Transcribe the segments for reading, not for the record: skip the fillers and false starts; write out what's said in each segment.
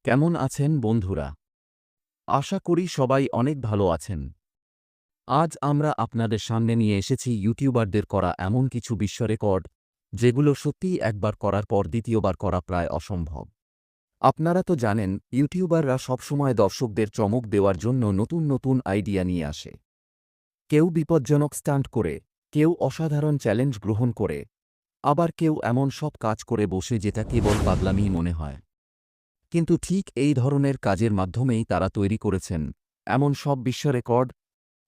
কেমন আছেন বন্ধুরা? আশা করি সবাই অনেক ভালো আছেন। আজ আমরা আপনাদের সামনে নিয়ে এসেছি ইউটিউবারদের করা এমন কিছু বিশ্ব রেকর্ড, যেগুলো সত্যিই একবার করার পর দ্বিতীয়বার করা প্রায় অসম্ভব। আপনারা তো জানেন, ইউটিউবাররা সবসময় দর্শকদের চমক দেওয়ার জন্য নতুন নতুন আইডিয়া নিয়ে আসে। কেউ বিপজ্জনক স্টান্ট করে, কেউ অসাধারণ চ্যালেঞ্জ গ্রহণ করে, আবার কেউ এমন সব কাজ করে বসে যেটা কেবল পাগলামিই মনে হয়। কিন্তু ঠিক এই ধরনের কাজের মাধ্যমেই তারা তৈরি করেছেন এমন সব বিশ্ব রেকর্ড,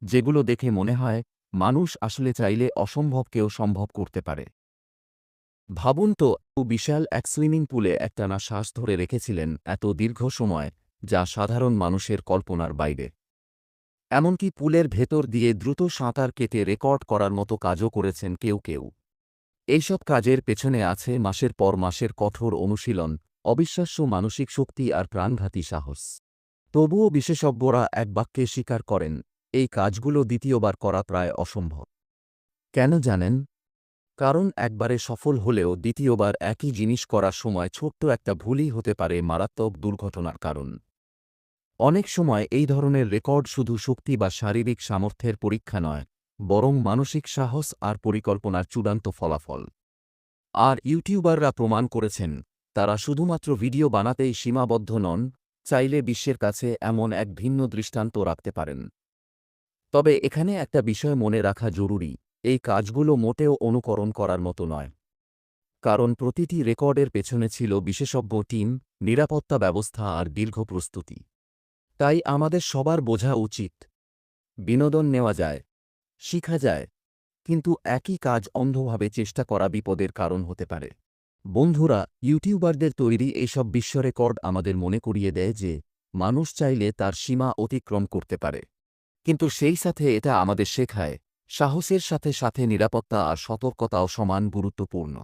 যেগুলো দেখে মনে হয় মানুষ আসলে চাইলে অসম্ভবকেও সম্ভব করতে পারে। ভাবুন তো, বিশাল এক সুইমিং পুলে একটানা শ্বাস ধরে রেখেছিলেন এত দীর্ঘ সময়, যা সাধারণ মানুষের কল্পনার বাইরে। এমনকি পুলের ভেতর দিয়ে দ্রুত সাঁতার কেটে রেকর্ড করার মতো কাজও করেছেন কেউ কেউ। এইসব কাজের পেছনে আছে মাসের পর মাসের কঠোর অনুশীলন, অবিশ্বাস্য মানসিক শক্তি আর প্রাণঘাতী সাহস। তবুও বিশেষজ্ঞরা এক বাক্যে স্বীকার করেন, এই কাজগুলো দ্বিতীয়বার করা প্রায় অসম্ভব। কেন জানেন? কারণ একবারে সফল হলেও দ্বিতীয়বার একই জিনিস করার সময় ছোট্ট একটা ভুলই হতে পারে মারাত্মক দুর্ঘটনার কারণ। অনেক সময় এই ধরনের রেকর্ড শুধু শক্তি বা শারীরিক সামর্থ্যের পরীক্ষা নয়, বরং মানসিক সাহস আর পরিকল্পনার চূড়ান্ত ফলাফল। আর ইউটিউবাররা প্রমাণ করেছেন, তারা শুধুমাত্র ভিডিও বানাতেই সীমাবদ্ধ নন, চাইলে বিশ্বের কাছে এমন এক ভিন্ন দৃষ্টান্ত রাখতে পারেন। তবে এখানে একটা বিষয় মনে রাখা জরুরি, এই কাজগুলো মোটেও অনুকরণ করার মতো নয়। কারণ প্রতিটি রেকর্ডের পেছনে ছিল বিশেষজ্ঞ টিম, নিরাপত্তা ব্যবস্থা আর দীর্ঘ প্রস্তুতি। তাই আমাদের সবার বোঝা উচিত, বিনোদন নেওয়া যায়, শিখা যায়, কিন্তু একই কাজ অন্ধভাবে চেষ্টা করা বিপদের কারণ হতে পারে। বন্ধুরা, ইউটিউবারদের তৈরি এইসব বিশ্ব রেকর্ড আমাদের মনে করিয়ে দেয় যে মানুষ চাইলে তার সীমা অতিক্রম করতে পারে। কিন্তু সেই সাথে এটা আমাদের শেখায়, সাহসের সাথে সাথে নিরাপত্তা আর সতর্কতাও সমান গুরুত্বপূর্ণ।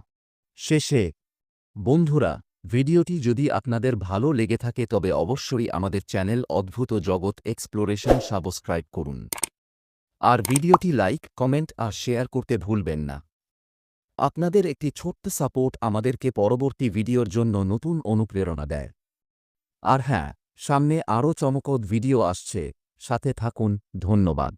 শেষে বন্ধুরা, ভিডিওটি যদি আপনাদের ভালো লেগে থাকে তবে অবশ্যই আমাদের চ্যানেল অদ্ভুত জগৎ এক্সপ্লোরেশন সাবস্ক্রাইব করুন। আর ভিডিওটি লাইক, কমেন্ট আর শেয়ার করতে ভুলবেন না। আপনাদের একটি ছোট্ট সাপোর্ট আমাদেরকে পরবর্তী ভিডিওর জন্য নতুন অনুপ্রেরণা দেয়। আর হ্যাঁ, সামনে আরও চমকপ্রদ ভিডিও আসছে, সাথে থাকুন। ধন্যবাদ।